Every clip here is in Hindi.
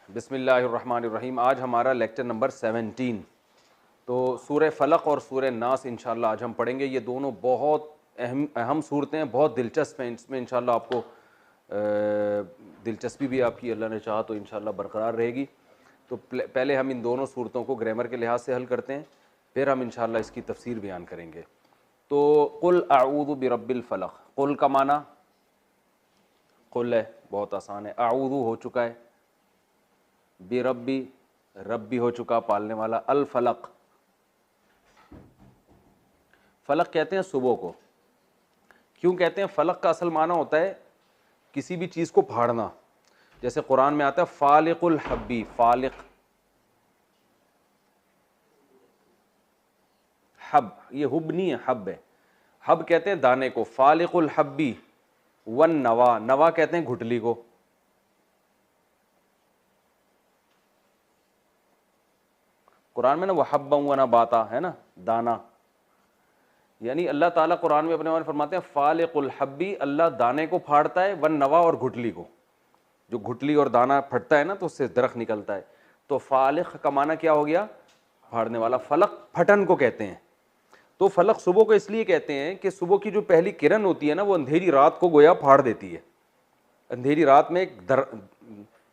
बिस्मिल्लाहिर्रहमानिर्रहीम। आज हमारा लेक्चर नंबर 17। तो सूरह फलक और सूरह नास इंशाल्लाह आज हम पढ़ेंगे। ये दोनों बहुत अहम सूरतें हैं, बहुत दिलचस्प हैं। इसमें इंशाल्लाह आपको दिलचस्पी भी आपकी अल्लाह ने चाहा तो इंशाल्लाह बरकरार रहेगी। तो पहले हम इन दोनों सूरतों को ग्रामर के लिहाज से हल करते हैं, फिर हम इंशाल्लाह इसकी तफसीर बयान करेंगे। तो कुल अऊज़ु बिरब्बिल फलक, कुल का माना कुल है, बहुत आसान है। अऊज़ु हो चुका है, बिरब्बी रब्बी हो चुका, पालने वाला। अल फलक, फलक कहते हैं सुबह को। क्यों कहते हैं? फलक का असल माना होता है किसी भी चीज़ को फाड़ना। जैसे कुरान में आता है फालिकुल हब्बी, फालिक हब, ये हुब नहीं है, हब है। हब कहते हैं दाने को। फालिकुल हब्बी वन नवा, नवा कहते हैं घुटली को। कुरान में ना वह हब्बा व नबाता है ना, दाना। यानी अल्लाह ताला कुरान में अपने बारे में फरमाते हैं फालिकुल हब्बी, अल्लाह दाने को फाड़ता है, वन नवा और घुटली को। जो घुटली और दाना फटता है ना तो उससे दरख्त निकलता है। तो फालिक का माना क्या हो गया? फाड़ने वाला। फलक फटन को कहते हैं। तो फलक सुबह को इसलिए कहते हैं कि सुबह की जो पहली किरण होती है ना वो अंधेरी रात को गोया फाड़ देती है, अंधेरी रात में एक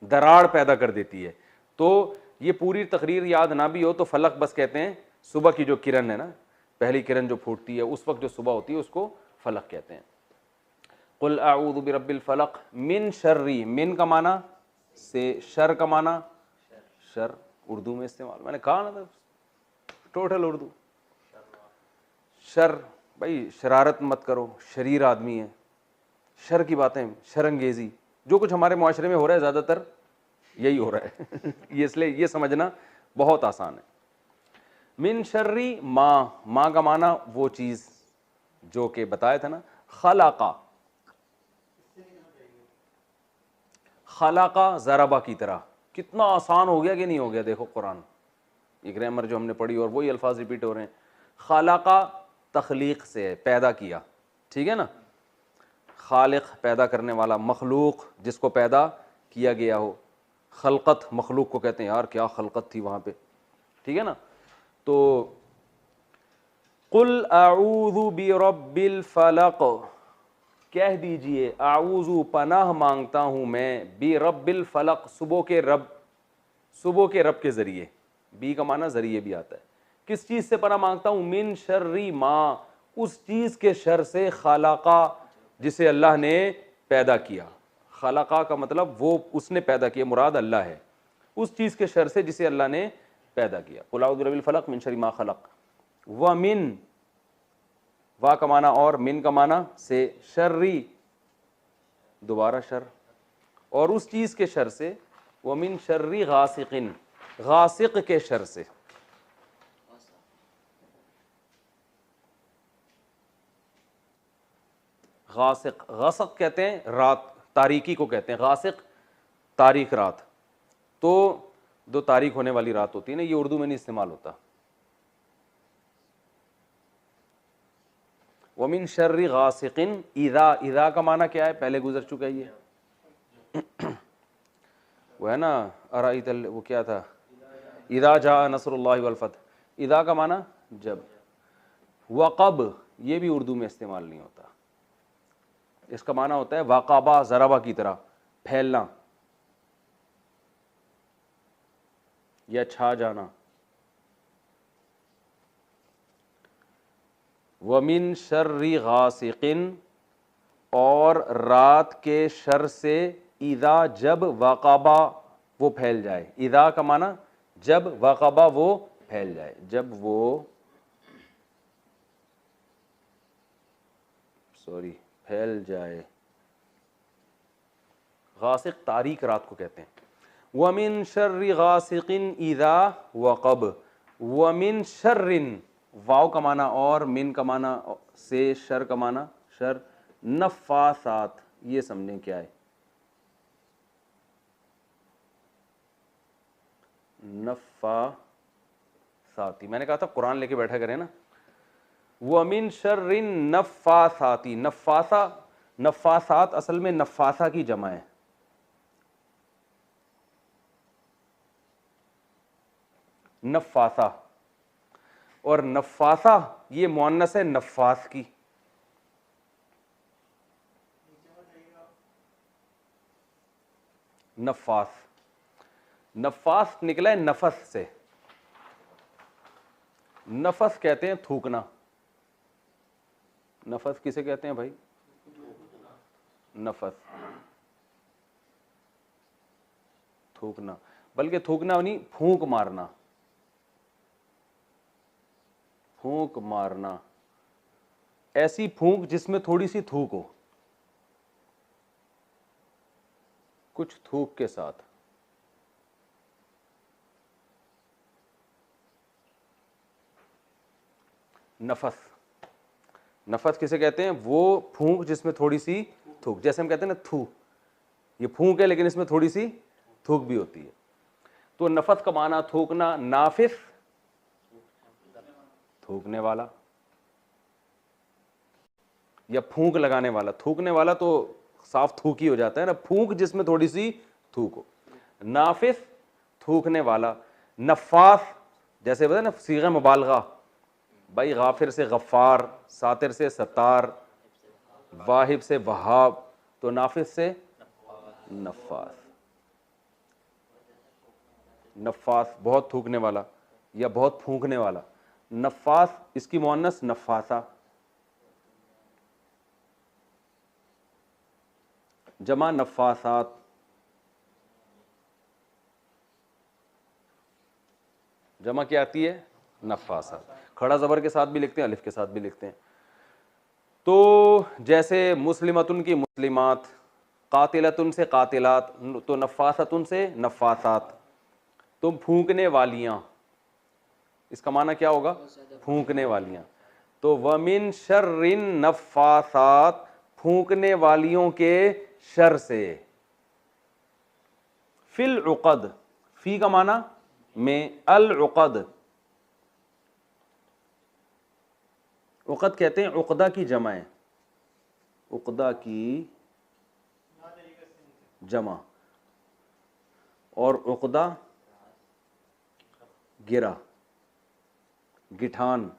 दरार पैदा कर देती है। तो ये पूरी तकरीर याद ना भी हो तो फलक बस कहते हैं सुबह की जो किरण है ना, पहली किरण जो फूटती है उस वक्त जो सुबह होती है उसको फलक कहते हैं। कुल अऊज़ु बिरब्बिल फलक मिन शर्री, मिन का माना से, शर का माना शर, उर्दू में इस्तेमाल। मैंने कहा ना था टोटल उर्दू। शर भाई शरारत मत करो, शरीर आदमी है। शर की बातें, शरंगेजी, जो कुछ हमारे मुआशरे में हो रहा है ज़्यादातर यही हो रहा है ये इसलिए ये समझना बहुत आसान है। मिन शर्री माँ, माँ का माना वो चीज़ जो कि बताया था ना, खलाका, खलाका ज़रबा की तरह। कितना आसान हो गया कि नहीं हो गया? देखो कुरान, ये ग्रामर जो हमने पढ़ी और वही अल्फाज रिपीट हो रहे हैं। खलाका तख्लीक से है, पैदा किया, ठीक है ना। खालिक पैदा करने वाला, मखलूक जिसको पैदा किया गया हो। खलकत मखलूक को कहते हैं। यार क्या खलकत थी वहाँ पे, ठीक है ना। तो कुल अऊज़ु बिरब्बिल फलक, कह दीजिए आऊज़ु पनाह मांगता हूँ मैं, बिरब्बिल फलक सुबह के रब, सुबह के रब के ज़रिए। बी का माना ज़रिए भी आता है। किस चीज़ से पनाह मांगता हूँ? मिन शर्री माँ, उस चीज़ के शर से, खलाका जिसे अल्लाह ने पैदा किया। खलाका का मतलब वो उसने पैदा किया, मुराद अल्लाह है। उस चीज़ के शर से जिसे अल्लाह ने पैदा किया। कुल अऊज़ु बिरब्बिल फलक मिन शर्री मा खलक। व मिन, वा का माना और, मिन का माना से, शर्री दोबारा शर, और उस चीज़ के शर से। व मिन शर्री गासिकिन, गासिक के शर से। गासिक, गसक कहते हैं रात, तारीकी को कहते हैं। गासिक तारीख रात। तो दो तारीख होने वाली रात होती है ना, ये उर्दू में नहीं इस्तेमाल होता। वमिन शर्री गासिकिन इदा, इदा का माना क्या है? पहले गुजर चुका है ये वो है ना, अराइतल, वो क्या था, इदा जा नसरुल्लाहि वल फतह। इदा का माना जब। वक़ब ये भी उर्दू में इस्तेमाल नहीं होता। इसका माना होता है वाक़ाबा, ज़रबा की तरह फैलना या छा जाना। वमिन शर्री गासिकिन, और रात के शर से, इदा जब, वाक़ाबा वो फैल जाए। इदा का माना जब, वाक़ाबा वो फैल जाए, जब वो, सॉरी, फैल जाए। गासिक तारीक रात को कहते हैं। वमिन शर्रि गासिकिन इदा वक़ब। वमिन शर्रिन, वाव का माना और, मिन का माना से, शर का माना शर। नफ़ासात, ये समझें क्या है? नफ़ासाती, मैंने कहा था कुरान लेके बैठा करें ना। वमिन शर्रिन नफ़ासाती, नफ़ासा, नफ़ासात असल में नफ़ासा की जमा है। नफ़ासा, और नफ़ासा ये मुअन्नस है नफ़ास की। नफ़ास, नफ़ास निकला है नफस से। नफस कहते हैं थूकना। नफस किसे कहते हैं भाई? नफस, थूकना, बल्कि थूकना नहीं, फूंक मारना। फूंक मारना, ऐसी फूंक जिसमें थोड़ी सी थूक हो, कुछ थूक के साथ। नफस, नफस किसे कहते हैं? वो फूंक जिसमें थोड़ी सी थूक, जैसे हम कहते हैं ना थू, ये फूंक है लेकिन इसमें थोड़ी सी थूक भी होती है। तो नफस का माना थूकना, नाफिस थूकने वाला या फूंक लगाने वाला। थूकने वाला तो साफ थूक ही हो जाता है ना, फूंक जिसमें थोड़ी सी थूक हो। नाफिस थूकने वाला। नफास जैसे बताए ना सीगा मुबालगा, भाई गाफिर से गफ्फार, सातिर से सत्तार, वाहिब से वहाब, तो नाफिस से नफास। नफास बहुत थूकने वाला या बहुत फूंकने वाला। नफास इसकी मुअन्नस नफासा, जमा नफासात। जमा क्या आती है? नफासात। खड़ा जबर के साथ भी लिखते हैं, अलिफ के साथ भी लिखते हैं। तो जैसे मुस्लिमतुन की मुस्लिमात, कातिलतुन से कातिलात, तो नफासतुन से नफासात। तुम फूंकने वालियां, इसका माना क्या होगा? फूंकने वालियां। तो वमिन शर्रिन नफासात, फूंकने वालियों के शर से। फिल उक़द, फी का माना में, अल उक़द, उक़द कहते हैं उक़दा की जमा है, उक़दा की जमा, और उक़दा गिरा, गिठान,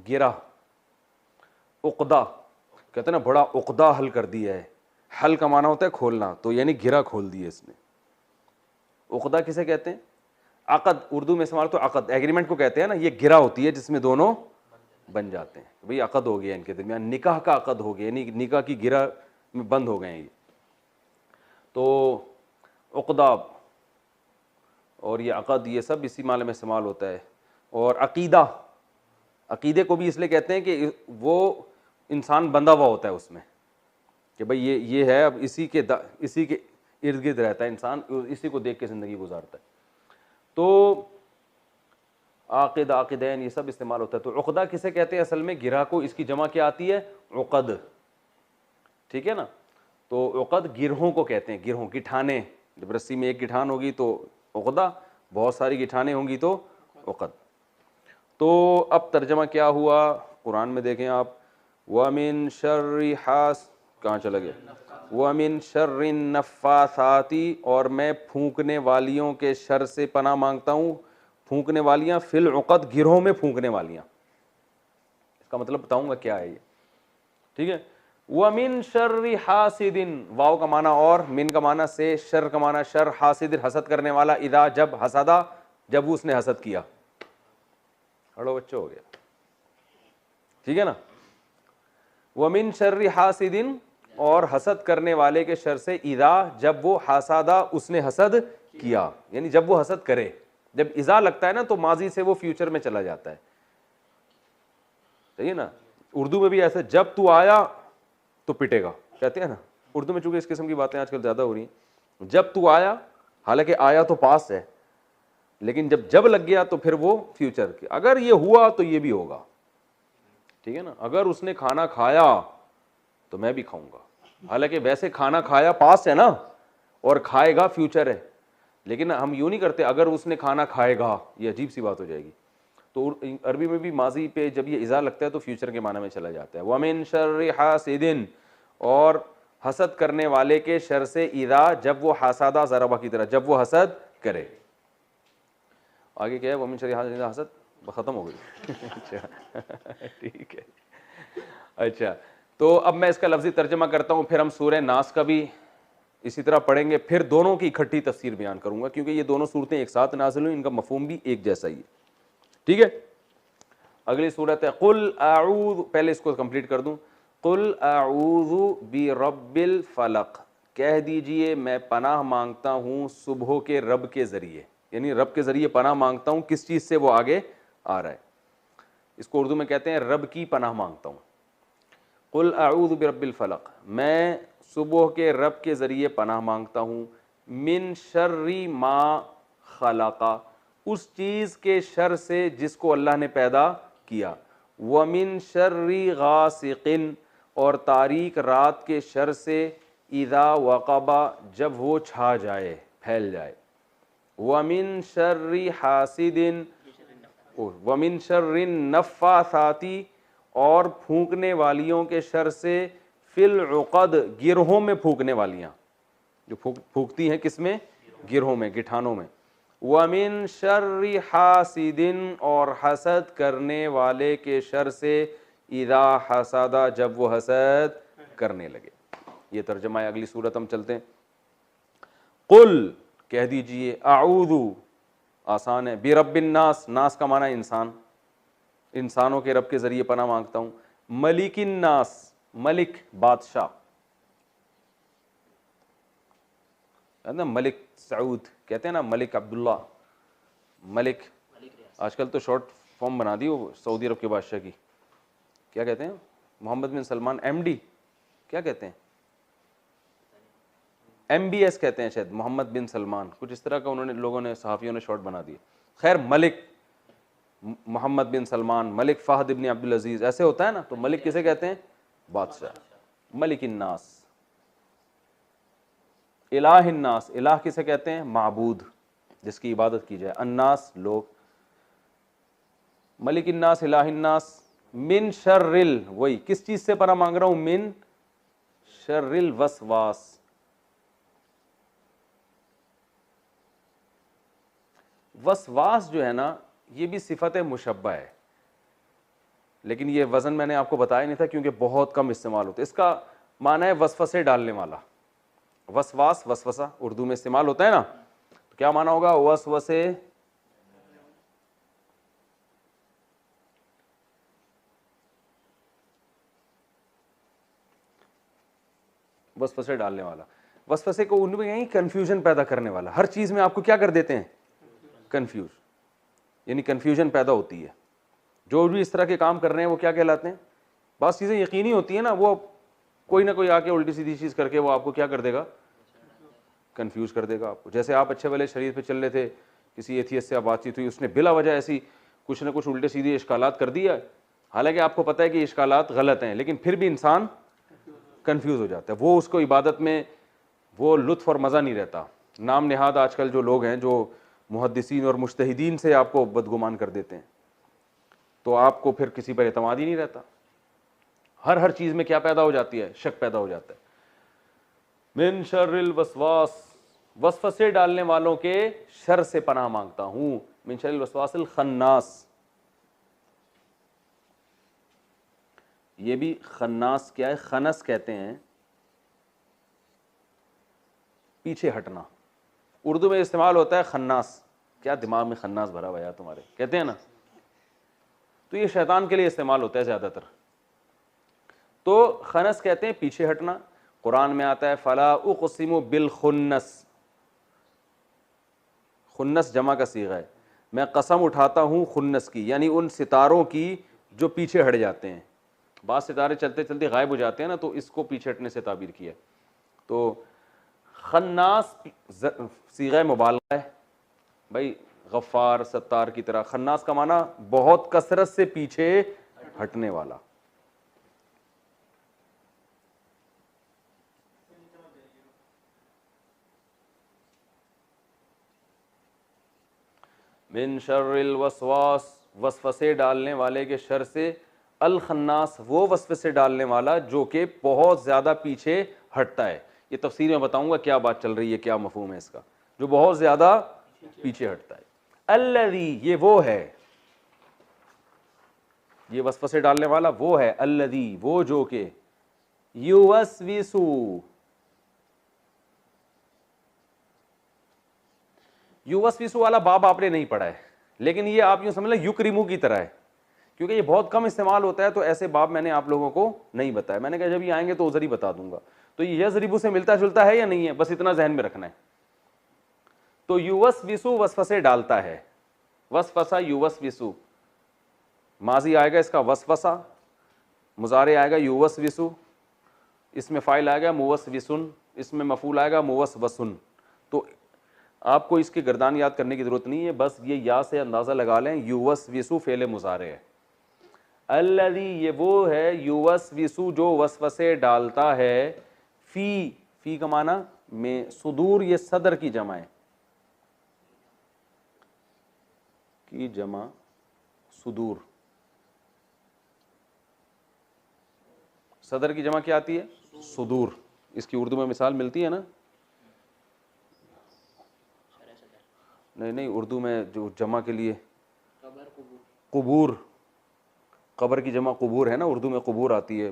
गिरा, उक़दा कहते हैं ना बड़ा उक़दा हल कर दिया है। हल का माना होता है खोलना, तो यानी गिरा खोल दिया इसने। उक़दा किसे कहते हैं? अक़द, उर्दू में इस्तेमाल तो अक़द एग्रीमेंट को कहते हैं ना, ये गिरा होती है जिसमें दोनों बन जाते हैं। भाई अक़द हो गया इनके दरमियान, निकाह का अक़द हो गया, यानी निकाह की गिरा में बंद हो गए हैं ये। तो उक़दा और ये अक़द, ये सब इसी माले में इस्तेमाल होता है। और अक़ीदा, अक़ीदे को भी इसलिए कहते हैं कि वो इंसान बंधा हुआ होता है उसमें, कि भाई ये है, अब इसी के इर्द गिर्द रहता है इंसान, इसी को देख के ज़िंदगी गुजारता है। तो आक़िद, आक़िदैन, ये सब इस्तेमाल होता है। तो उक़दा किसे कहते हैं असल में? गिरा को। इसकी जमा क्या आती है? उक़द, ठीक है ना। तो उक़द गिरहों को कहते हैं, गिरहों, गिठाने। जब रस्सी में एक गिठान होगी तो उक़दा, बहुत सारी गिठाने होंगी तो उक़द। तो अब तर्जमा क्या हुआ कुरान में देखें आप, वमिन शर्रि हास, कहाँ चला गया? वमिन शर्रिन नफ़ासाती, और मैं फूंकने वालियों के शर से पनाह मांगता हूँ। फूंकने वालियाँ, फिल उक़द, गिरोह में फूंकने वालियाँ। इसका मतलब बताऊंगा क्या है ये, ठीक है। वमिन शर्रि हासिदिन, वाव का माना और, मिन का माना से, शर का माना शर, हासिदिन हसद करने वाला, इदा जब, हसदा जब उसने हसद किया। हड़ो बच्चों हो गया, ठीक है ना। वमिन शर्रि हासिदिन, और हसद करने वाले के शर से, इदा जब वो, हासादा उसने हसद किया, यानी जब वो हसद करे। जब इज़ा लगता है ना तो माजी से वो फ्यूचर में चला जाता है, सही है ना। उर्दू में भी ऐसे, जब तू आया तो पिटेगा, कहते हैं ना उर्दू में। चूंकि इस किस्म की बातें आजकल ज़्यादा हो रही हैं। जब तू आया, हालांकि आया तो पास है, लेकिन जब लग गया तो फिर वो फ्यूचर, अगर ये हुआ तो ये भी होगा, ठीक है ना। अगर उसने खाना खाया तो मैं भी खाऊंगा, हालांकि वैसे खाना खाया पास है ना, और खाएगा फ्यूचर है, लेकिन हम यूं नहीं करते अगर उसने खाना खाएगा, ये अजीब सी बात हो जाएगी। तो अरबी में भी माजी पे जब ये इज़ा लगता है तो फ्यूचर के माना में चला जाता है। वमिन शर्रि हासिदिन, और हसद करने वाले के शर से, इदा जब वो हसादा ज़रबा की तरह, जब वो हसद करे। आगे क्या है, वमिन शर्रि हासिदिन हसद, खत्म हो गई। अच्छा ठीक है। अच्छा, तो अब मैं इसका लफ्ज़ी तर्जमा करता हूँ, फिर हम सूरह नास का भी इसी तरह पढ़ेंगे, फिर दोनों की इकट्ठी तफसीर बयान करूंगा, क्योंकि ये दोनों सूरतें एक साथ नाज़िल हुई, इनका मफहूम भी एक जैसा ही है। ठीक है, अगली सूरत है कुल आऊज़ु, पहले इसको कंप्लीट कर दूं। कुल आऊज़ु बि रब्बिल फलक, कह दीजिए मैं पनाह मांगता हूँ सुबह के रब के ज़रिए, यानी रब के ज़रिए पनाह मांगता हूँ। किस चीज़ से, वो आगे आ रहा है, इसको उर्दू में कहते हैं रब की पनाह मांगता हूँ। कुल आऊज़ु बि रब्बिल फलक, मैं सुबह के रब के ज़रिए पनाह मांगता हूँ। मिन शर्रि मा खलका, उस चीज़ के शर से जिसको अल्लाह ने पैदा किया। व मिन शर्रि गासिकिन, और तारीक रात के शर से, इदा वक़बा, जब वो छा जाए, फैल जाए। व मिन शर्रि हासिदिन, व मिन शर्रि नफ़्फ़ासाती, और फूंकने वालियों के शर से, फिल उक़द, गिरहों में फूंकने वालियाँ, जो फूंकती हैं किसमें, गिरहों में, गिठानों में। वमिन शर्रि हासिदिन, और हसद करने वाले के शर से, इदा हसदा, जब वो हसद करने लगे। ये तर्जमा है। अगली सूरत हम चलते हैं। कुल, कह दीजिए, आऊज़ु, आसान है, बिरब्बिन नास, नास का माना इंसान, इंसानों के रब के ज़रिए पनाह मांगता हूँ। मलिकिन नास, मलिक बादशाह, है ना, मलिक सऊद कहते हैं ना, मलिक अब्दुल्ला, मलिक, आजकल तो शॉर्ट फॉर्म बना दी वो सऊदी अरब के बादशाह की, क्या कहते हैं, मोहम्मद बिन सलमान, एमडी, क्या कहते हैं, एमबीएस कहते हैं शायद, मोहम्मद बिन सलमान, कुछ इस तरह का उन्होंने, लोगों ने, सहाफ़ियों ने शॉर्ट बना दिए। खैर, मलिक मोहम्मद बिन सलमान, मलिक फ़हद इब्न अब्दुल अजीज़, ऐसे होता है ना, तो मलिक किसे कहते हैं, बादशाह। मलिक इन्नास, इलाह इन्नास, इलाह किसे कहते हैं, माबूद, जिसकी इबादत की जाए, अन्नास, लोग। मलिक इन्नास, इलाह इन्नास, मिन शर्रिल, वही किस चीज से पनाह मांग रहा हूं, मिन शर्रिल वसवास, वसवास जो है ना, ये भी सिफत मुशब्बा है, लेकिन ये वजन मैंने आपको बताया नहीं था क्योंकि बहुत कम इस्तेमाल होता है। इसका माना है वसवसे डालने वाला, वसवास, वसवसा उर्दू में इस्तेमाल होता है ना, तो क्या माना होगा, वसवसे, वसवसे डालने वाला, वसवसे को उनमें यही कंफ्यूजन पैदा करने वाला, हर चीज में आपको क्या कर देते हैं, कंफ्यूज, यानी कंफ्यूजन पैदा होती है। जो भी इस तरह के काम कर रहे हैं वो क्या कहलाते हैं, बात चीजें यकीनी होती है ना, वो कोई ना कोई आके उल्टी सीधी चीज करके वो आपको क्या कर देगा, कंफ्यूज कर देगा आपको। जैसे आप अच्छे वाले शरीर पे चल रहे थे, किसी एथियस्ट से आप बातचीत हुई, उसने बिला वजह ऐसी कुछ ना कुछ उल्टे सीधे इश्कालात कर दिया, हालांकि आपको पता है कि इश्कालात गलत हैं, लेकिन फिर भी इंसान कंफ्यूज हो जाता है। वो उसको इबादत में वो लुत्फ और मज़ा नहीं रहता। नाम नेहाद आजकल जो लोग हैं, जो मुहद्दिसीन और मुज्तहिदीन से आपको बदगुमान कर देते हैं, तो आपको फिर किसी पर एतमाद ही नहीं रहता। हर चीज़ में क्या पैदा हो जाती है, शक पैदा हो जाता है। मिन शर्रिल वसवास, वसवसे डालने वालों के शर से पनाह मांगता हूं। मिन शर्रिल वसवासिल खन्नास, ये भी खन्नास क्या है, खनस कहते हैं पीछे हटना, उर्दू में इस्तेमाल होता है खन्नास। क्या दिमाग में खन्नास भरा हुआ है तुम्हारे, कहते हैं ना, तो ये शैतान के लिए इस्तेमाल होता है ज्यादातर। तो खनस कहते हैं पीछे हटना। कुरान में आता है फला उक़सिमु बिल खुन्नस, खुन्नस जमा का सीगा है, मैं कसम उठाता हूँ खुन्नस की, यानी उन सितारों की जो पीछे हट जाते हैं। बाद सितारे चलते चलते गायब हो जाते हैं ना, तो इसको पीछे हटने से ताबीर किया। तो खन्नास सीगा मुबालगा है भाई, गफ्फार सत्तार की तरह। खन्नास का माना बहुत कसरत से पीछे हटने वाला। मिन शर्रिल वसवास, वसवसे डालने वाले के शर से। अल खन्नास, वो वसवसे डालने वाला जो कि बहुत ज़्यादा पीछे हटता है। ये तफसीर में बताऊंगा क्या बात चल रही है, क्या मफहूम है इसका, जो बहुत ज्यादा पीछे हटता है। अल्लज़ी, ये वो है, ये वसवसे डालने वाला वो है, अल्लज़ी, वो जो के, युवस्विसु, युवस्विसु वाला बाब आपने नहीं पढ़ा है, लेकिन ये आप यूं समझ लें युक्रिमु की तरह है, क्योंकि ये बहुत कम इस्तेमाल होता है, तो ऐसे बाब मैंने आप लोगों को नहीं बताया। मैंने कहा जब ये आएंगे तो उधर ही बता दूंगा। तो ये यज़रिबु से मिलता जुलता है या नहीं है, बस इतना जहन में रखना है। तो युवस्विसु वसवसे डालता है, वसवसा युवस्विसु, माजी आएगा इसका वसवसा, मुजारे आएगा युवस्विसु, इसमें फाइल आएगा मुवस्विसुन, इसमें मफूल आएगा मुवस्वसुन। तो आपको इसकी गर्दान याद करने की जरूरत नहीं है, बस ये या से अंदाजा लगा लें, युवस्विसु फेले मुजारे है। अल्लज़ी, ये वो है, युवस्विसु, जो वसवसे डालता है, फी का माना में, सुदूर ये सदर की जमा है, की जमा सुदूर, सदर की जमा क्या आती है, सुदूर। इसकी उर्दू में मिसाल मिलती है ना, नहीं उर्दू में जो जमा के लिए कुबूर, कब्र की जमा कुबूर है ना, उर्दू में कुबूर आती है,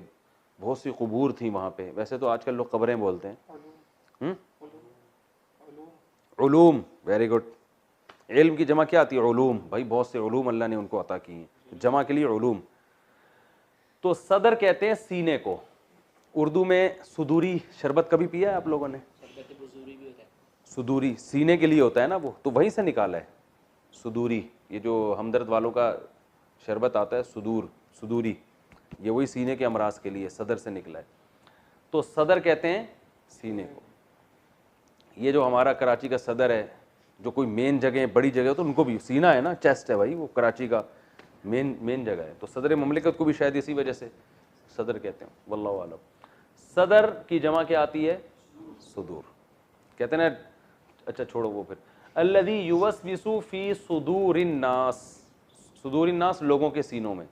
बहुत सी कुबूर थी वहाँ पे। वैसे तो आजकल लोग कब्रें बोलते हैं। Uloom, very good. इल्म की जमा क्या आती है, उलूम। भाई बहुत से उलूम अल्लाह ने उनको अता की हैं, जमा के लिए उलूम। तो सदर कहते हैं सीने को। उर्दू में सुदूरी शरबत कभी पिया है आप लोगों ने? सुदूरी सीने के लिए होता है ना वो, तो वहीं से निकाला है सुदूरी। ये जो हमदर्द वालों का शरबत आता है सुदूर, सुदूरी, ये वही सीने के अमराज के लिए सदर से निकला है। तो सदर कहते हैं सीने को। ये जो हमारा कराची का सदर है, जो कोई मेन जगह बड़ी जगह तो उनको भी सीना है ना, चेस्ट है भाई, वो कराची का मेन जगह है। तो सदर ममलिकत को भी शायद इसी वजह से सदर कहते हैं, वल्लाहु आलम। सदर की जमा क्या आती है, सुदूर कहते हैं ना। अच्छा छोड़ो वो, फिर अल्लज़ी युवस्विसु फी सुदूरिन नास, सुदूरिन नास लोगों के सीनों में,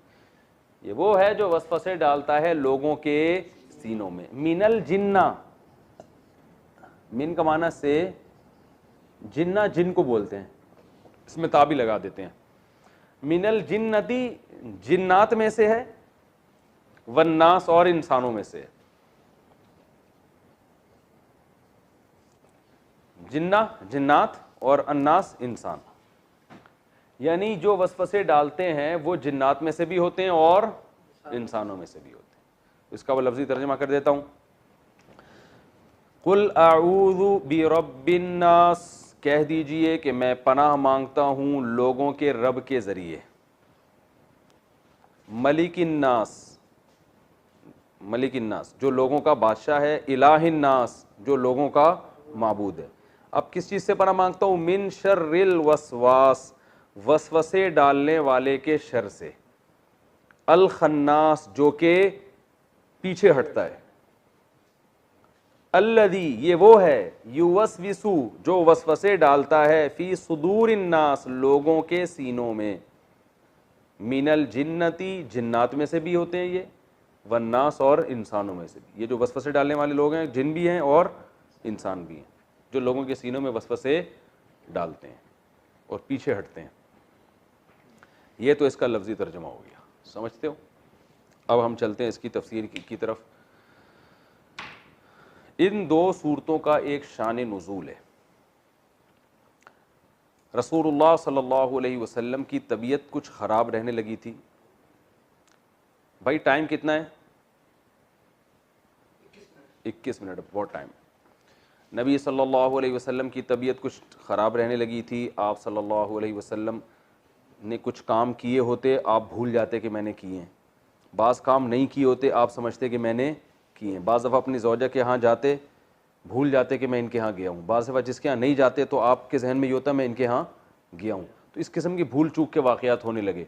ये वो है जो वसवसे डालता है लोगों के सीनों में। मिनल जिन्ना, मिन का माना से, जिन्ना जिन को बोलते हैं, इसमें ताबी लगा देते हैं। मिनल जिन्नती, जिन्नात में से है, वन्नास और इंसानों में से है। जिन्ना जिन्नात और अन्नास इंसान, यानी जो वसवसे डालते हैं वो जिन्नात में से भी होते हैं और इंसानों में से भी होते हैं। इसका वो लफ्जी तर्जुमा कर देता हूं। कुल आऊज़ु बिरब्बिन नास, कह दीजिए कि मैं पनाह मांगता हूं लोगों के रब के जरिए। मलिकिन नास, मलिकिन नास जो लोगों का बादशाह है, इलाहिन नास जो लोगों का माबूद है। अब किस चीज से पनाह मांगता हूं, मिन शर्रिल वसवास, वसवसे डालने वाले के शर से, अल खन्नास जो के पीछे हटता है, अल्लज़ी ये वो है, युवस्विसु जो वसवसे डालता है, फी सुदूरिन नास लोगों के सीनों में, मिनल जिन्नती जिन्नात में से भी होते हैं ये, वन्नास और इंसानों में से भी। ये जो वसवसे डालने वाले लोग हैं जिन भी हैं और इंसान भी हैं, जो लोगों के सीनों में वसवसे डालते हैं और पीछे हटते हैं। ये तो इसका लफ्जी तर्जुमा हो गया, समझते हो। अब हम चलते हैं इसकी तफसीर की तरफ। इन दो सूरतों का एक शान नुज़ूल है। रसूलुल्लाह सल्लल्लाहु अलैहि वसल्लम की तबीयत कुछ ख़राब रहने लगी थी। भाई टाइम कितना है, 21 मिनट, बहुत टाइम। नबी सल्लल्लाहु अलैहि वसल्लम की तबीयत कुछ ख़राब रहने लगी थी। आप सल्लल्लाहु अलैहि वसल्लम ने कुछ काम किए होते, आप भूल जाते कि मैंने किए हैं। बाज़ काम नहीं किए होते, आप समझते कि मैंने किए हैं। बाज़ दफ़ा अपनी ज़ौजा के यहाँ जाते, भूल जाते कि मैं इनके यहाँ गया हूँ। बाज़ दफ़ा जिसके यहाँ नहीं जाते तो आपके जहन में ये होता मैं इनके यहाँ गया हूँ। तो इस किस्म की भूल चूक के वाक़यात होने लगे।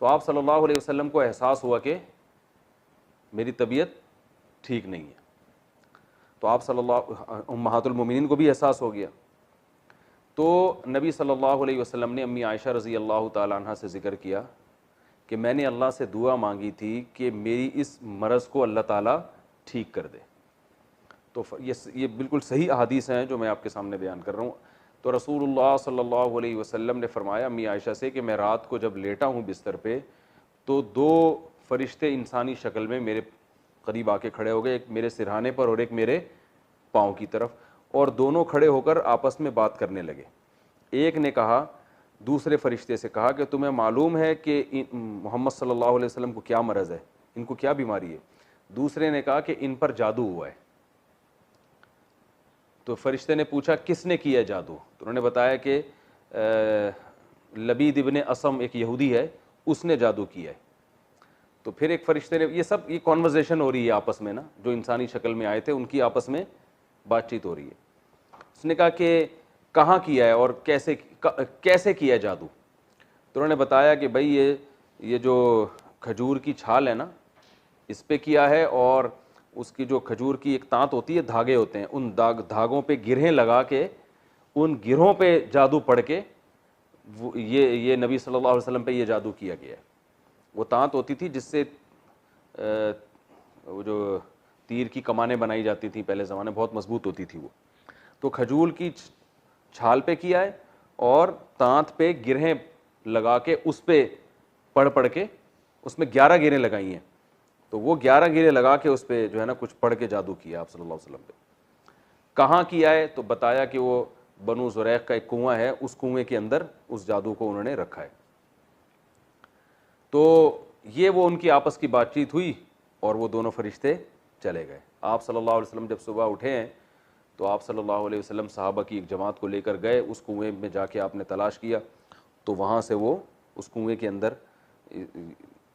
तो आप सल्लल्लाहु अलैहि वसल्लम को एहसास हुआ कि मेरी तबीयत ठीक नहीं है। तो आप सल्लल्लाहु उम्महातुल मोमिनीन को भी एहसास हो गया। तो नबी सल्लल्लाहु अलैहि वसल्लम ने अम्मी आयशा रज़ी अल्लाह ताला अन्हा से ज़िक्र किया कि मैंने अल्लाह से दुआ मांगी थी कि मेरी इस मरज़ को अल्लाह ताला ठीक कर दे। तो ये बिल्कुल सही अहादीस हैं जो मैं आपके सामने बयान कर रहा हूँ। तो रसूलुल्लाह सल्लल्लाहु अलैहि वसल्लम ने फरमाया अम्मी आयशा से कि मैं रात को जब लेटा हूँ बिस्तर पे, तो दो फरिश्ते इंसानी शक्ल में मेरे करीब आके खड़े हो गए, एक मेरे सिरहाने पर और एक मेरे पाँव की तरफ, और दोनों खड़े होकर आपस में बात करने लगे। एक ने कहा, दूसरे फरिश्ते से कहा कि तुम्हें मालूम है कि मोहम्मद सल्लल्लाहु अलैहि वसल्लम को क्या मरज़ है, इनको क्या बीमारी है? दूसरे ने कहा कि इन पर जादू हुआ है। तो फरिश्ते ने पूछा किसने किया जादू? तो उन्होंने बताया कि लबीद इब्ने असम एक यहूदी है, उसने जादू किया है। तो फिर एक फरिश्ते ने, ये कॉन्वर्जेशन हो रही है आपस में ना, जो इंसानी शक्ल में आए थे उनकी आपस में बातचीत हो रही है। उसने कहा कि कहाँ किया है और कैसे किया जादू? तो उन्होंने बताया कि भाई ये जो खजूर की छाल है ना, इस पे किया है, और उसकी जो खजूर की एक तांत होती है, धागे होते हैं, उन धागों पे गिरहें लगा के, उन गिरों पे जादू पढ़ के ये नबी सल्लल्लाहु अलैहि वसल्लम पे ये जादू किया गया है। वो तांत होती थी जिससे वो जो तीर की कमानें बनाई जाती थी पहले ज़माने, बहुत मजबूत होती थी वो। तो खजूर की छाल पे किया है और तांत पे गिरहें लगा के उस पे पढ़ के, उसमें 11 गिरहें लगाई हैं। तो वो 11 गिरहें लगा के उस पे जो है ना कुछ पढ़ के जादू किया आप सल्लल्लाहु अलैहि वसल्लम पे। कहाँ किया है? तो बताया कि वो बनु ज़ुरैक़ का एक कुआं है, उस कुएं के अंदर उस जादू को उन्होंने रखा है। तो ये वो उनकी आपस की बातचीत हुई और वो दोनों फरिश्ते चले गए। आप सल्लल्लाहु अलैहि वसल्लम जब सुबह उठे हैं तो आप सल्लल्लाहु अलैहि वसल्लम सहाबा की एक जमात को लेकर गए, उस कुएं में जाके आपने तलाश किया, तो वहाँ से वो उस कुएं के अंदर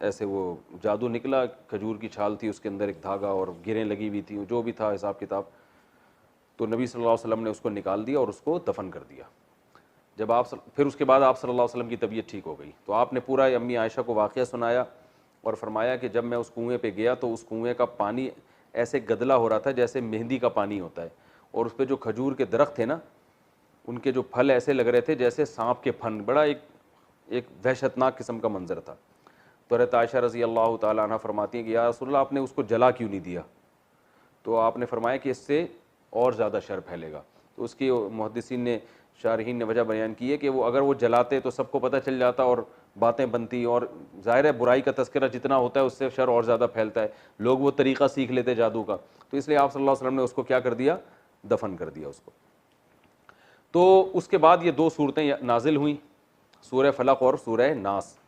ऐसे वो जादू निकला, खजूर की छाल थी, उसके अंदर एक धागा और गिरें लगी हुई थी, जो भी था हिसाब किताब। तो नबी सल्लल्लाहु अलैहि वसल्लम ने उसको निकाल दिया और उसको दफन कर दिया। फिर उसके बाद आप सल्लल्लाहु अलैहि वसल्लम की तबीयत ठीक हो गई, तो आपने पूरा अम्मी आयशा को वाक़या सुनाया और फरमाया कि जब मैं उस कुएं पे गया तो उस कुएं का पानी ऐसे गदला हो रहा था जैसे मेहंदी का पानी होता है, और उस पर जो खजूर के दरख्त थे ना, उनके जो फल ऐसे लग रहे थे जैसे सांप के फन, बड़ा एक वहशतनाक किस्म का मंजर था। तो हज़रत आयशा रज़ी अल्लाह ताला अन्हा फरमाती हैं कि या रसूलल्लाह आपने उसको जला क्यों नहीं दिया? तो आपने फरमाया कि इससे और ज़्यादा शर फैलेगा। तो उसकी मुहद्दिसीन ने, शारहीन ने वजह बयान की है कि वो अगर वो जलाते तो सबको पता चल जाता और बातें बनती, और ज़ाहिर है बुराई का तज़किरा जितना होता है उससे शर और ज़्यादा फैलता है, लोग वो तरीक़ा सीख लेते जादू का। तो इसलिए आप सल्लल्लाहु अलैहि वसल्लम ने उसको क्या कर दिया? दफन कर दिया उसको। तो उसके बाद ये दो सूरतें नाजिल हुई, सूरह फलक और सूरह नास,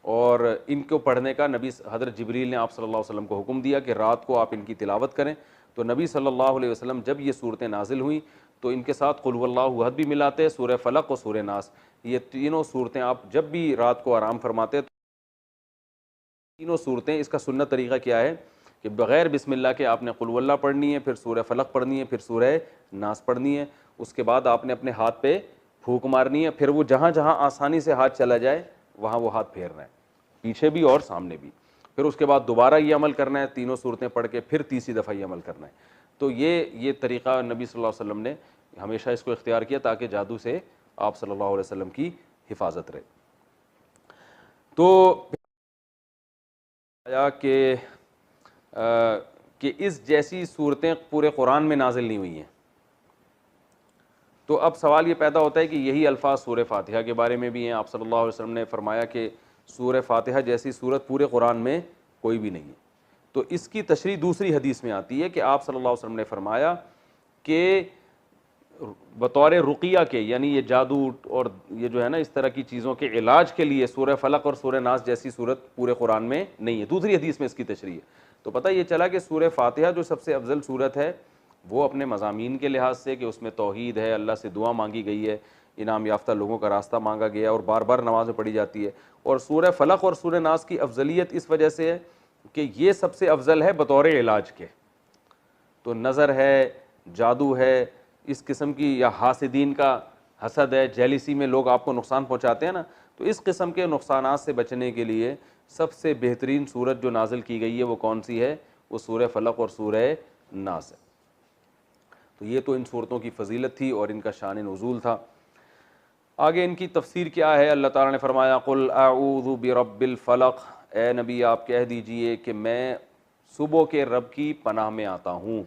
और इनको पढ़ने का नबी हज़रत जिब्रील ने आप सल्लल्लाहु अलैहि वसल्लम को हुक्म दिया कि रात को आप इनकी तिलावत करें। तो नबी सल्लल्लाहु अलैहि वसल्लम जब ये सूरतें नाजिल हुई तो इनके साथ कुल हुवल्लाहु अहद भी मिलाते, सूरह फलक और सूरह नास, ये तीनों सूरतें आप जब भी रात को आराम फरमाते तो तीनों सूरतें, इसका सुन्नत तरीक़ा क्या है कि बग़ैर बिस्मिल्लाह के आपने कुल हुवल्लाह पढ़नी है, फिर सूरह फलक पढ़नी है, फिर सूरह नास पढ़नी है। उसके बाद आपने अपने हाथ पे फूंक मारनी है, फिर वो जहाँ जहाँ आसानी से हाथ चला जाए वहाँ वो हाथ फेरना है, पीछे भी और सामने भी। फिर उसके बाद दोबारा ये अमल करना है, तीनों सूरतें पढ़ के फिर तीसरी दफ़ा ये अमल करना है। तो ये तरीक़ा नबी सल्लल्लाहु अलैहि वसल्लम ने हमेशा इसको इख्तियार किया ताकि जादू से आप सल्लल्लाहु अलैहि वसल्लम की हिफाजत रहे। तो आया कि इस जैसी सूरतें पूरे कुरान में नाजिल नहीं हुई हैं। तो अब सवाल ये पैदा होता है कि यही अल्फाज सूरह फातिहा के बारे में भी हैं। आप सल्लल्लाहु अलैहि वसल्लम ने फरमाया कि सूरह फातिहा जैसी सूरत पूरे कुरान में कोई भी नहीं है। तो इसकी तशरीह दूसरी हदीस में आती है कि आप सल्लल्लाहु अलैहि वसल्लम ने फरमाया कि बतौर रुकिया के, यानी ये जादू और ये जो है ना इस तरह की चीज़ों के इलाज के लिए सूरह फलक और सूरह नास जैसी सूरत पूरे कुरान में नहीं है। दूसरी हदीस में इसकी तशरीह है। तो पता ये चला कि सूरह फातिहा जो सबसे अफजल सूरत है वो अपने मज़ामीन के लिहाज से कि उसमें तौहीद है, अल्लाह से दुआ मांगी गई है, इनाम याफ्ता लोगों का रास्ता मांगा गया और बार बार नमाज़ में पढ़ी जाती है। और सूरह फलक और सूरह नास की अफजलियत इस वजह से है कि ये सबसे अफजल है बतौर इलाज के। तो नज़र है, जादू है, इस किस्म की, या हासिदीन का हसद है, जेलिसी में लोग आपको नुकसान पहुँचाते हैं ना, तो इस किस्म के नुकसानात से बचने के लिए सबसे बेहतरीन सूरत जो नाजिल की गई है वो कौन सी है? वो सूरह फलक और सूरह नास है। तो ये तो इन सूरतों की फजीलत थी और इनका शान नुज़ूल था। आगे इनकी तफसीर क्या है? अल्लाह ताला ने फरमाया कुल अऊज़ु बिरब्बिल फलक, ए नबी आप कह दीजिए कि मैं सुबह के रब की पनाह में आता हूँ।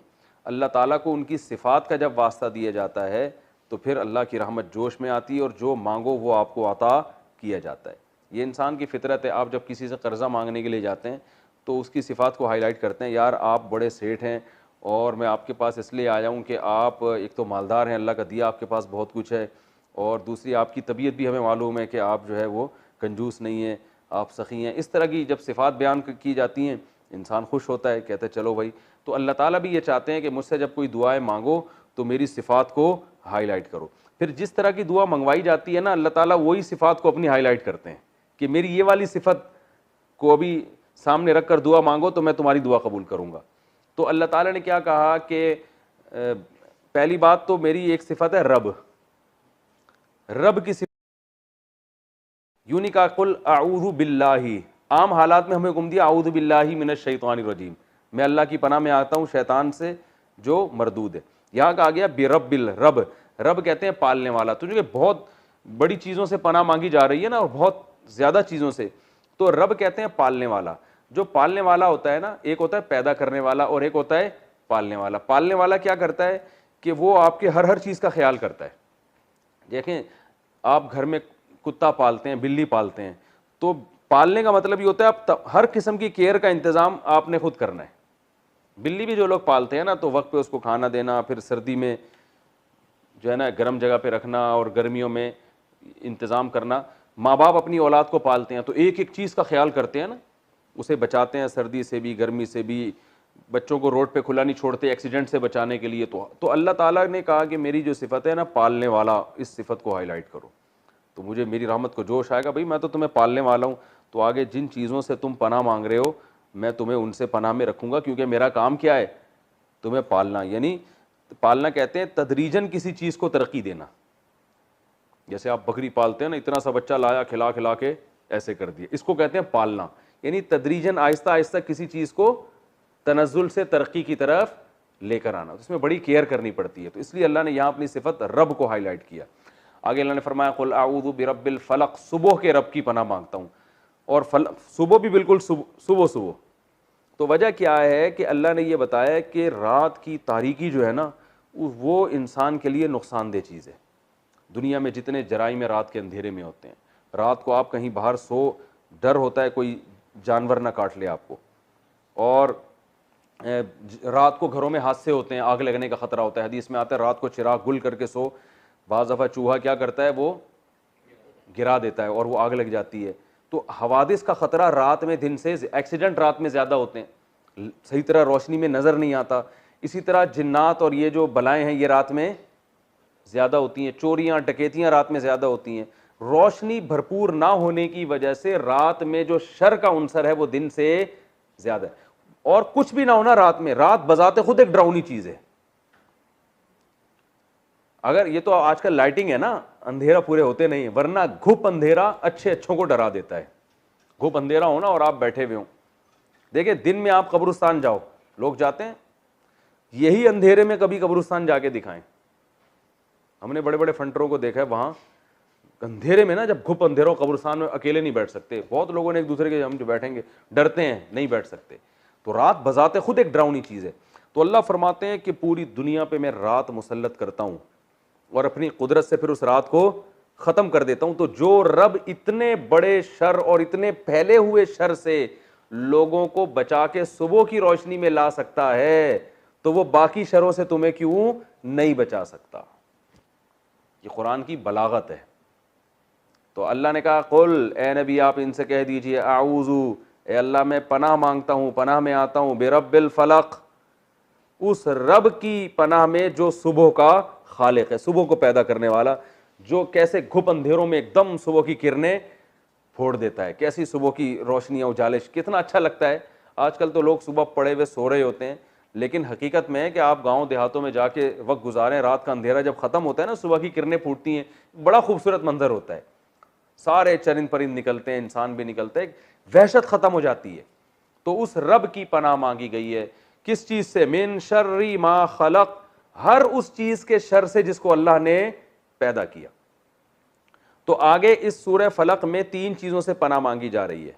अल्लाह ताला को उनकी सिफ़ात का जब वास्ता दिया जाता है तो फिर अल्लाह की रहमत जोश में आती है और जो मांगो वो आपको अता किया जाता है। ये इंसान की फितरत है। आप जब किसी से कर्ज़ा मांगने के लिए जाते हैं तो उसकी सिफ़ात को हाईलाइट करते हैं, यार आप बड़े सेठ हैं और मैं आपके पास इसलिए आया हूँ कि आप एक तो मालदार हैं, अल्लाह का दिया आपके पास बहुत कुछ है, और दूसरी आपकी तबीयत भी हमें मालूम है कि आप जो है वो कंजूस नहीं है, आप सखी हैं। इस तरह की जब सिफ़ात बयान की जाती हैं इंसान खुश होता है, कहते हैं चलो भाई। तो अल्लाह ताला भी ये चाहते हैं कि मुझसे जब कोई दुआएं मांगो तो मेरी सिफ़ात को हाईलाइट करो। फिर जिस तरह की दुआ मंगवाई जाती है ना, अल्लाह ताला वही सिफ़ात को अपनी हाईलाइट करते हैं कि मेरी ये वाली सिफ़त को अभी सामने रख कर दुआ मांगो तो मैं तुम्हारी दुआ कबूल करूँगा। तो अल्लाह ताला ने क्या कहा कि पहली बात तो मेरी एक सिफ़त है रब, रब की यूनी का कुल आऊज़ु बिल्लाही, आम हालात में हमें हुक्म दिया आऊज़ु बिल्लाही मिनश शैतानिर रजीम, मैं अल्लाह की पनाह में आता हूँ शैतान से जो मरदूद है। यहाँ कहा गया बिरब्बिल, रब, रब कहते हैं पालने वाला। तो जो बहुत बड़ी चीज़ों से पनाह मांगी जा रही है ना, और बहुत ज़्यादा चीज़ों से, तो रब कहते हैं पालने वाला। जो पालने वाला होता है ना, एक होता है पैदा करने वाला और एक होता है पालने वाला। पालने वाला क्या करता है कि वो आपके हर चीज़ का ख्याल करता है। देखें, आप घर में कुत्ता पालते हैं, बिल्ली पालते हैं, तो पालने का मतलब ये होता है आप हर किस्म की केयर का इंतज़ाम आपने खुद करना है। बिल्ली भी जो लोग पालते हैं ना, तो वक्त पे उसको खाना देना, फिर सर्दी में जो है ना गर्म जगह पे रखना और गर्मियों में इंतज़ाम करना। माँ बाप अपनी औलाद को पालते हैं तो एक एक चीज़ का ख्याल करते हैं ना, उसे बचाते हैं सर्दी से भी, गर्मी से भी, बच्चों को रोड पे खुला नहीं छोड़ते एक्सीडेंट से बचाने के लिए। तो अल्लाह ताला ने कहा कि मेरी जो सिफ़त है ना पालने वाला, इस सिफ़त को हाईलाइट करो तो मुझे मेरी रहमत को जोश आएगा। भाई मैं तो तुम्हें पालने वाला हूँ, तो आगे जिन चीज़ों से तुम पनाह मांग रहे हो मैं तुम्हें उनसे पनाह में रखूँगा, क्योंकि मेरा काम क्या है, तुम्हें पालना। यानी पालना कहते हैं तदरीजन किसी चीज़ को तरक्की देना। जैसे आप बकरी पालते हैं ना, इतना सा बच्चा लाया, खिला खिला के ऐसे कर दिया, इसको कहते हैं पालना। यानी तदरीजन आहिस्ता आहिस्ता किसी चीज़ को तनज़ुल से तरक्की की तरफ लेकर आना, तो इसमें बड़ी केयर करनी पड़ती है। तो इसलिए अल्लाह ने यहाँ अपनी सिफ़त रब को हाईलाइट किया। आगे अल्लाह ने फरमाया कुल आऊज़ु बिरब्बिल फलक, सुबह के रब की पनाह मांगता हूँ। और सुबह भी बिल्कुल सुबह सुबह। तो वजह क्या है कि अल्लाह ने यह बताया कि रात की तारीकी जो है ना, वो इंसान के लिए नुकसानदेह चीज़ है। दुनिया में जितने जराइम रात के अंधेरे में होते हैं, रात को आप कहीं बाहर सो, डर होता है कोई जानवर ना काट ले आपको, और रात को घरों में हादसे होते हैं, आग लगने का खतरा होता है। हदीस में आता है रात को चिराग गुल करके सो, बाज़ दफ़ा चूहा क्या करता है, वो गिरा देता है और वो आग लग जाती है। तो हवादिस का ख़तरा रात में, दिन से एक्सीडेंट रात में ज़्यादा होते हैं, सही तरह रोशनी में नज़र नहीं आता। इसी तरह जिन्नात और ये जो बलाएँ हैं ये रात में ज़्यादा होती हैं, चोरियाँ डकैतियाँ रात में ज़्यादा होती हैं। रोशनी भरपूर ना होने की वजह से रात में जो शर का उनसर है वो दिन से ज़्यादा है। और कुछ भी ना होना रात में, रात बजाते खुद एक डरावनी चीज़ है। अगर ये तो आजकल लाइटिंग है ना, अंधेरा पूरे होते नहीं है, वरना घुप अंधेरा अच्छे अच्छों को डरा देता है। घुप अंधेरा हो ना और आप बैठे हुए हो, देखिए दिन में आप कब्रिस्तान जाओ, लोग जाते हैं, यही अंधेरे में कभी कब्रिस्तान जाके दिखाएं। हमने बड़े बड़े फंटरों को देखा है, वहां अंधेरे में ना, जब घुप अंधेरा हो कब्रिस्तान में अकेले नहीं बैठ सकते। बहुत लोगों ने एक दूसरे के, हम जो बैठेंगे डरते हैं, नहीं बैठ सकते। तो रात बजाते खुद एक डरावनी चीज़ है। तो अल्लाह फरमाते हैं कि पूरी दुनिया पे मैं रात मुसल्लत करता हूँ और अपनी कुदरत से फिर उस रात को ख़त्म कर देता हूँ। तो जो रब इतने बड़े शर और इतने फैले हुए शर से लोगों को बचा के सुबह की रोशनी में ला सकता है, तो वो बाकी शरों से तुम्हें क्यों नहीं बचा सकता। ये कुरान की बलागत है। तो अल्लाह ने कहा कुल, ए नबी आप इनसे कह दीजिए आऊज़ु, ए अल्लाह मैं पनाह मांगता हूँ, पनाह में आता हूँ, बिरब्बिल फलक, उस रब की पनाह में जो सुबह का खालिक है, सुबह को पैदा करने वाला, जो कैसे घुप अंधेरों में एकदम सुबह की किरणें फोड़ देता है, कैसी सुबह की रोशनियाँ उजालिश, कितना अच्छा लगता है। आजकल तो लोग सुबह पड़े हुए सो रहे होते हैं, लेकिन हकीकत में है कि आप गांव देहातों में जाके वक्त गुजारें, रात का अंधेरा जब ख़त्म होता है ना, सुबह की किरणें फूटती हैं, बड़ा खूबसूरत मंजर होता है। सारे चरिंद परिंद निकलते हैं, इंसान भी निकलते हैं, वहशत ख़त्म हो जाती है। तो उस रब की पनाह मांगी गई है, किस चीज़ से, मिन शर्री मा खलक, हर उस चीज़ के शर से जिसको अल्लाह ने पैदा किया। तो आगे इस सूरह फलक में 3 चीज़ों से पनाह मांगी जा रही है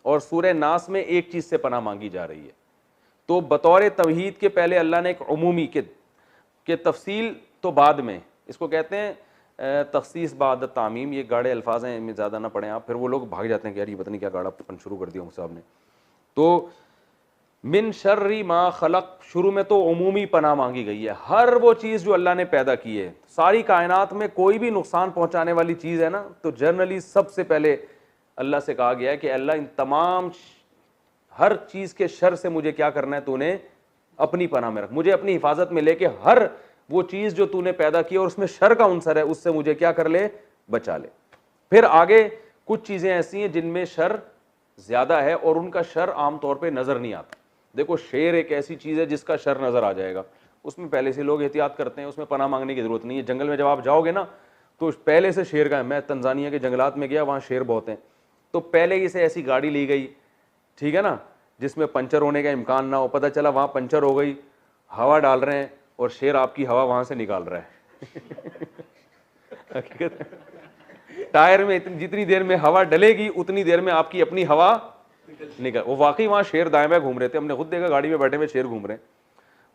और सूरह नास में एक चीज़ से पनाह मांगी जा रही है। तो बतौर तौहीद के पहले अल्लाह ने एक उमूमी के तफसील तो बाद में, इसको कहते हैं तखसीस बाद तामीम। ये गाढ़े अल्फाज हैं, इनमें ज़्यादा ना पढ़ें आप, फिर वो लोग भाग जाते हैं कि यार ये पता नहीं क्या गाढ़ापन शुरू कर दिया मुझसे आपने। तो मिन शर्री मा खलक, शुरू में तो उमूमी पनाह मांगी गई है, हर वो चीज़ जो अल्लाह ने पैदा की है, सारी कायनात में कोई भी नुकसान पहुंचाने वाली चीज़ है ना, तो जनरली सबसे पहले अल्लाह से कहा गया है कि अल्लाह इन तमाम हर चीज़ के शर से मुझे क्या करना है, तूने अपनी पनाह में रख, मुझे अपनी हिफाजत में लेके हर वो चीज़ जो तूने पैदा की और उसमें शर का उनसर है, उससे मुझे क्या कर ले, बचा ले। फिर आगे कुछ चीज़ें ऐसी हैं जिनमें शर ज़्यादा है और उनका शर आमतौर पर नज़र नहीं आता। देखो शेर एक ऐसी चीज़ है जिसका शर नज़र आ जाएगा, उसमें पहले से लोग एहतियात करते हैं, उसमें पनाह मांगने की ज़रूरत नहीं है। जंगल में जब आप जाओगे ना तो पहले से शेर का है, मैं तंजानिया के जंगलात में गया, वहाँ शेर बहुत हैं, तो पहले ही से ऐसी गाड़ी ली गई, ठीक है ना, जिसमें पंचर होने का इम्कान ना हो, पता चला वहाँ पंचर हो गई, हवा डाल रहे हैं और शेर आपकी हवा वहाँ से निकाल रहा है हकीकत टायर में जितनी देर में हवा डलेगी उतनी देर में आपकी अपनी हवा निकल, वो वाकई वहाँ शेर दाएं बाएं घूम रहे थे, हमने खुद देखा, गाड़ी में बैठे हुए शेर घूम रहे हैं,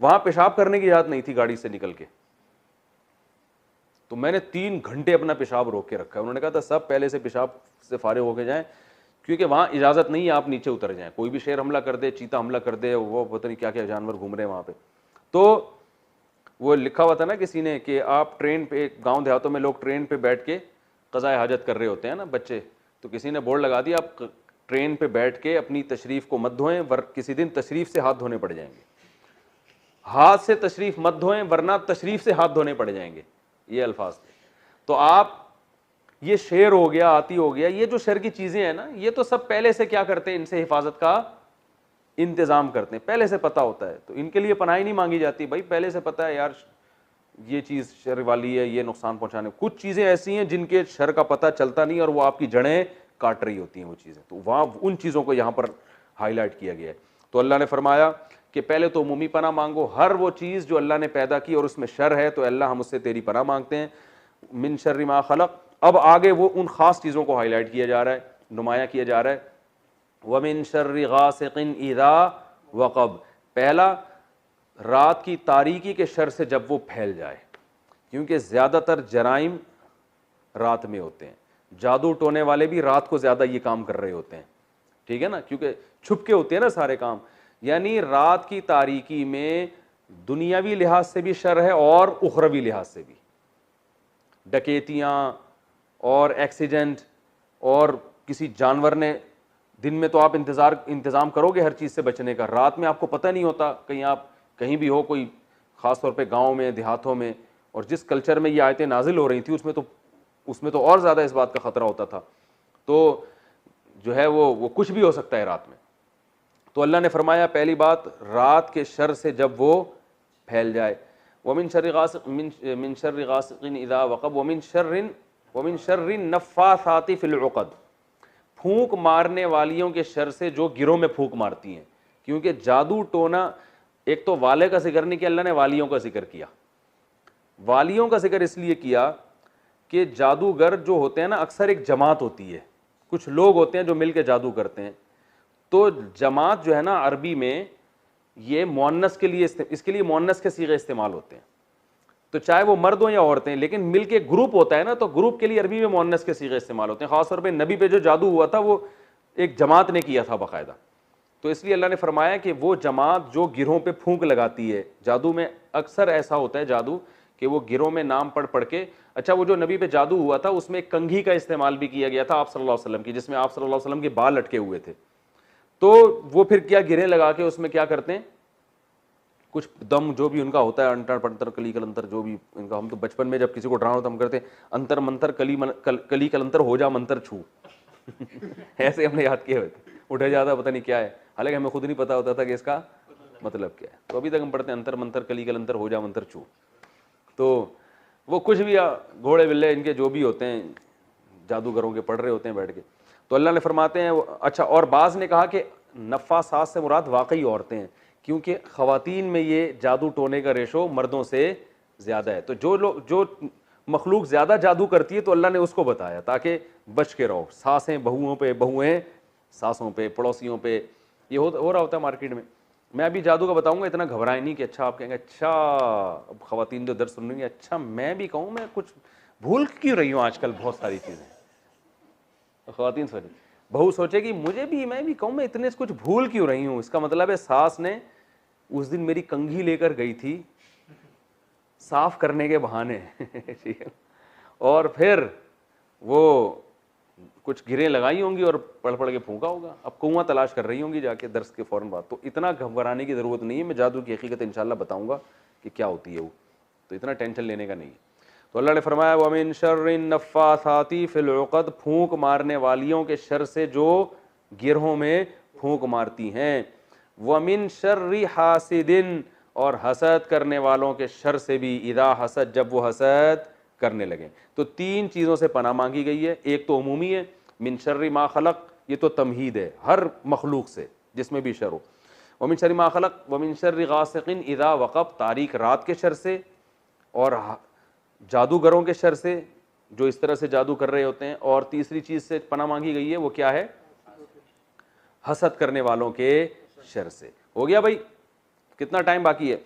वहाँ पेशाब करने की इजाजत नहीं थी गाड़ी से निकल के, तो मैंने 3 घंटे अपना पेशाब रोक के रखा है। उन्होंने कहा था सब पहले से पेशाब से फारिग होके जाएं, क्योंकि वहाँ इजाज़त नहीं है आप नीचे उतर जाएं, कोई भी शेर हमला कर दे, चीता हमला कर दे, वो पता नहीं क्या क्या जानवर घूम रहे हैं वहाँ पे। तो वो लिखा हुआ था ना किसी ने कि आप ट्रेन पे, गांव देहातों में लोग ट्रेन पे बैठ के क़ज़ाए हाजत कर रहे होते हैं ना बच्चे, तो किसी ने बोर्ड लगा दिया आप ट्रेन पे बैठ के अपनी तशरीफ़ को मत धोएं, किसी दिन तशरीफ़ से हाथ धोने पड़ जाएंगे, हाथ से तशरीफ़ मत धोएं वरना तशरीफ़ से हाथ धोने पड़ जाएंगे, ये अल्फाज थे। तो आप ये शेर हो गया, आती हो गया, ये जो शर की चीज़ें हैं ना, ये तो सब पहले से क्या करते हैं, इनसे हिफाजत का इंतज़ाम करते हैं, पहले से पता होता है, तो इनके लिए पनाह नहीं मांगी जाती, भाई पहले से पता है यार ये चीज़ शर वाली है, ये नुकसान पहुंचाने। कुछ चीज़ें ऐसी हैं जिनके शर का पता चलता नहीं और वो आपकी जड़ें काट रही होती हैं वो चीज़ें, तो वहाँ उन चीज़ों को यहाँ पर हाईलाइट किया गया है। तो अल्लाह ने फरमाया कि पहले तो उमूमी पनाह मांगो, हर वो चीज़ जो अल्लाह ने पैदा की और उसमें शर है तो अल्लाह हम उससे तेरी पनाह मांगते हैं। मिन शर्रि मा खलक, अब आगे वो उन ख़ास चीज़ों को हाईलाइट किया जा रहा है, नुमाया किया जा रहा है। व मिन शर्रि गासिकिन इज़ा वक़ब, पहला रात की तारीकी के शर से जब वो फैल जाए, क्योंकि ज़्यादातर जराइम रात में होते हैं, जादू टोने वाले भी रात को ज़्यादा ये काम कर रहे होते हैं, ठीक है ना, क्योंकि छुप के होते हैं ना सारे काम। यानी रात की तारीकी में दुनियावी लिहाज से भी शर है और उखरवी लिहाज से भी, डकैतियाँ और एक्सीडेंट, और किसी जानवर ने, दिन में तो आप इंतज़ाम करोगे हर चीज़ से बचने का, रात में आपको पता नहीं होता, कहीं आप कहीं भी हो, कोई ख़ास तौर पे गांव में, देहातों में, और जिस कल्चर में ये आयतें नाजिल हो रही थी उसमें तो और ज़्यादा इस बात का ख़तरा होता था, तो जो है वो कुछ भी हो सकता है रात में। तो अल्लाह ने फरमाया पहली बात, रात के शर से जब वो फैल जाए, वमिन शर्रि गासिकिन इज़ा वक़ब वमिन शर्रि नफ़्फ़ासाति फ़िल उक़द, फूंक मारने वालियों के शर से जो गिरों में फूंक मारती हैं, क्योंकि जादू टोना, एक तो वाले का जिक्र नहीं किया अल्लाह ने, वालियों का जिक्र किया। वालियों का जिक्र इसलिए किया कि जादूगर जो होते हैं ना, अक्सर एक जमात होती है, कुछ लोग होते हैं जो मिल के जादू करते हैं, तो जमात जो है ना अरबी में ये मुअन्नस के लिए, इसके लिए मुअन्नस के सीगे इस्तेमाल होते हैं, तो चाहे वो मर्द हो या औरतें, लेकिन मिल के ग्रुप होता है ना, तो ग्रुप के लिए अरबी में मुअन्नस के सीगे इस्तेमाल होते हैं। खासतौर पर नबी पे जो जादू हुआ था वो एक जमात ने किया था बाकायदा, तो इसलिए अल्लाह ने फरमाया कि वो जमात जो गिरों पे फूंक लगाती है, जादू में अक्सर ऐसा होता है जादू कि वो गिरों में नाम पढ़ के, अच्छा वो जो नबी पे जादू हुआ था उसमें एक कंघी का इस्तेमाल भी किया गया था आप सल्लल्लाहु अलैहि वसल्लम की, जिसमें आप सल्लल्लाहु अलैहि वसल्लम के बाल लटके हुए थे, तो वो फिर क्या गिरें लगा के उसमें क्या करते हैं, कुछ दम जो भी उनका होता है, अंतर पंतर कली कलंतर जो भी इनका, हम तो बचपन में जब किसी को डराना होता हम करते अंतर मंतर कली कलंतर हो जा मंतर छू ऐसे हमने याद किए हुए थे, उठे जाता पता नहीं क्या है, हालांकि हमें खुद नहीं पता होता था कि इसका मतलब क्या है, तो अभी तक हम पढ़ते हैं अंतर मंतर कली कलंतर हो जा मंतर छू, तो वो कुछ भी घोड़े बिल्ले इनके जो भी होते हैं जादूगरों के पढ़ रहे होते हैं बैठ के। तो अल्लाह ने फरमाते हैं, अच्छा, और बाज़ ने कहा कि नफ़्फ़ासात से मुराद वाकई औरतें हैं, क्योंकि ख़वातीन में ये जादू टोने का रेशो मर्दों से ज़्यादा है, तो जो मखलूक ज़्यादा जादू करती है तो अल्लाह ने उसको बताया ताकि बच के रहो, सासें बहुओं पे, बहुएँ सासों पे, पड़ोसियों पे, ये हो रहा होता है मार्केट में, मैं अभी जादू का बताऊंगा, इतना घबराए नहीं कि अच्छा आप कहेंगे अच्छा अब खवातीन जो दर्द सुन रही हैं अच्छा मैं भी कहूँ, मैं कुछ भूल क्यों रही हूँ आजकल बहुत सारी चीज़ें। तो खवातीन सोचे, बहू सोचेगी मुझे भी, मैं भी कहूँ मैं इतने से कुछ भूल क्यों रही हूँ। इसका मतलब है सास ने उस दिन मेरी कंघी लेकर गई थी साफ करने के बहाने ठीक है, और फिर वो कुछ गिरें लगाई होंगी और पढ़ पढ़ के फूंका होगा, अब कुआं तलाश कर रही होंगी जाके दर्स के फौरन बाद। तो इतना घबराने की ज़रूरत नहीं है, मैं जादू की हकीकत इंशाल्लाह बताऊंगा कि क्या होती है वो, तो इतना टेंशन लेने का नहीं है। तो अल्लाह ने फरमाया वमिन शर्रिन नफ्फासाती फिल उक़द, फूंक मारने वालियों के शर से जो गिरहों में फूंक मारती हैं, वमिन शर्रि हासिदिन, और हसद करने वालों के शर से भी, इदा हसद, जब वो हसद करने लगे। तो तीन चीज़ों से पनाह मांगी गई है। एक तो उमूमी है, मिन शर्रि मा खलक, ये तो तमहीद है हर मखलूक से जिसमें भी शर हो। वमिन शर्रि मा खलक वमिन शर्रि गासिकिन इदा वक़ब, तारीक रात के शर से, और जादूगरों के शर से जो इस तरह से जादू कर रहे होते हैं। और तीसरी चीज़ से पनाह मांगी गई है, वो क्या है? हसद करने वालों के शर से। हो गया भाई, कितना टाइम बाकी है?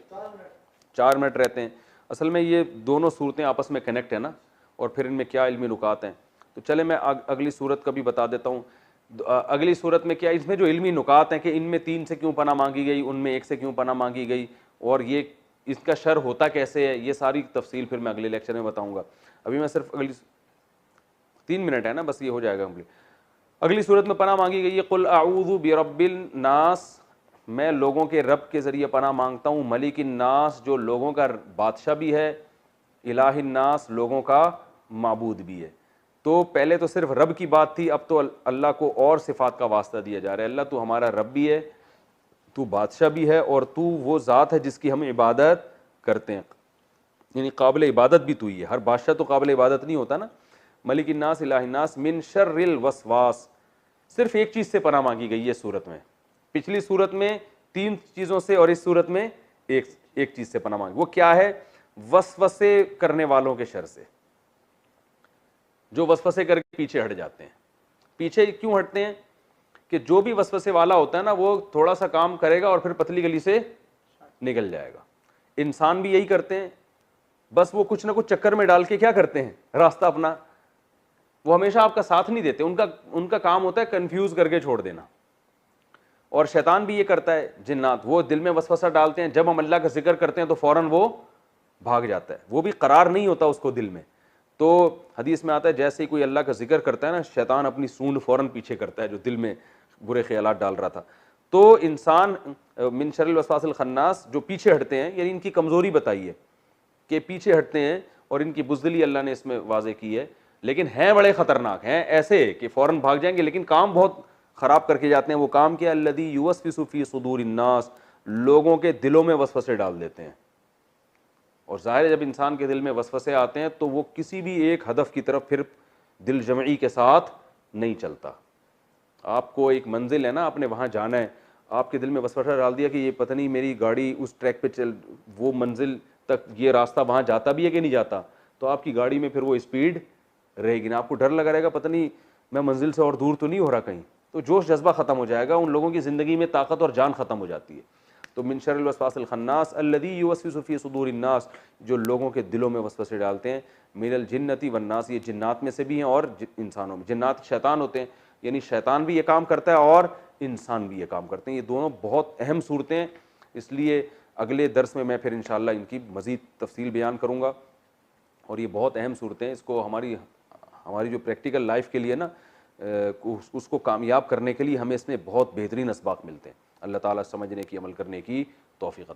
4 मिनट रहते हैं। असल में ये दोनों सूरतें आपस में कनेक्ट है ना, और फिर इनमें क्या इल्मी नुकात हैं। तो चले मैं अगली सूरत का भी बता देता हूँ। अगली सूरत में क्या, इसमें जो इल्मी नुकात हैं कि इनमें 3 से क्यों पनाह मांगी गई, उनमें 1 से क्यों पनाह मांगी गई, और ये इसका शर होता कैसे है, ये सारी तफसील फिर मैं अगले लेक्चर में बताऊँगा। अभी मैं सिर्फ अगली 3 मिनट है ना, बस ये हो जाएगा कंप्लीट। अगली सूरत में पनाह मांगी गई है, कुल अऊज़ु बिरब्बिल नास, मैं लोगों के रब के ज़रिए पनाह मांगता हूँ, मलिकिन नास, जो लोगों का बादशाह भी है, इलाहिन नास, लोगों का माबूद भी है। तो पहले तो सिर्फ रब की बात थी, अब तो अल्लाह को और सिफ़ात का वास्ता दिया जा रहा है। अल्लाह तू हमारा रब भी है, तू बादशाह भी है, और तू वो ज़ात है जिसकी हम इबादत करते हैं, यानी काबिल इबादत भी तू ही है। हर बादशाह तो काबिल इबादत नहीं होता ना। मलिकिन नास इलाहिन नास मिन शर्रिल वसवास, सिर्फ एक चीज़ से पनाह मांगी गई है सूरत में। पिछली सूरत में 3 चीज़ों से और इस सूरत में एक चीज़ से पनाह मांगी। वो क्या है? वसवसे करने वालों के शर से, जो वसवसे करके पीछे हट जाते हैं। पीछे क्यों हटते हैं? कि जो भी वसवसे वाला होता है ना, वो थोड़ा सा काम करेगा और फिर पतली गली से निकल जाएगा। इंसान भी यही करते हैं, बस वो कुछ ना कुछ चक्कर में डाल के क्या करते हैं, रास्ता अपना, वो हमेशा आपका साथ नहीं देते। उनका काम होता है कंफ्यूज करके छोड़ देना। और शैतान भी ये करता है, जिन्नात, वो दिल में वसवसा डालते हैं, जब हम अल्लाह का जिक्र करते हैं तो फौरन वो भाग जाता है, वो भी करार नहीं होता उसको दिल में। तो हदीस में आता है जैसे ही कोई अल्लाह का जिक्र करता है ना, शैतान अपनी सूंड फौरन पीछे करता है जो दिल में बुरे ख्यालात डाल रहा था। तो इंसान मिन शर्रिल वसवासिल खन्नास, जो पीछे हटते हैं, यानी इनकी कमजोरी बताई है कि पीछे हटते हैं, और इनकी बुज़दिली अल्लाह ने इसमें वाज़े की है। लेकिन हैं बड़े ख़तरनाक, हैं ऐसे कि फ़ौरन भाग जाएंगे लेकिन काम बहुत ख़राब करके जाते हैं। वो काम क्या? अल्लज़ी युवस्विसु फ़ी सुदूरिन्नास, लोगों के दिलों में वसवसे डाल देते हैं। और ज़ाहिर है जब इंसान के दिल में वसवसे आते हैं तो वो किसी भी एक हदफ की तरफ फिर दिल जमई के साथ नहीं चलता। आपको एक मंजिल है ना, आपने वहाँ जाना है, आपके दिल में वसवसा डाल दिया कि ये पता नहीं मेरी गाड़ी उस ट्रैक पे चल, वो मंजिल तक ये रास्ता वहाँ जाता भी है कि नहीं जाता, तो आपकी गाड़ी में फिर वो स्पीड रहेगी ना, आपको डर लगा रहेगा पता नहीं मैं मंजिल से और दूर तो नहीं हो रहा कहीं, तो जोश जज्बा ख़त्म हो जाएगा। उन लोगों की ज़िंदगी में ताकत और जान ख़त्म हो जाती है। तो मिन शर्रिल वसवासिल खन्नास अल्लज़ी युवस्विसु फ़ी सुदूरिन्नास, जो लोगों के दिलों में वसवसे डालते हैं, मिनल जिन्नति वन्नास, ये जिन्नात में से भी हैं और इंसानों में। जिन्नात शैतान होते हैं, यानी शैतान भी ये काम करता है और इंसान भी ये काम करते हैं। ये दोनों बहुत अहम सूरतें हैं, इसलिए अगले दर्स में मैं फिर इंशाअल्लाह इनकी मज़ीद तफसील बयान करूँगा। और ये बहुत अहम सूरतें हैं, इसको हमारी जो प्रैक्टिकल लाइफ के लिए ना, उसको कामयाब करने के लिए हमें इसमें बहुत बेहतरीन असबाक मिलते हैं। अल्लाह ताला समझने की, अमल करने की तौफीक।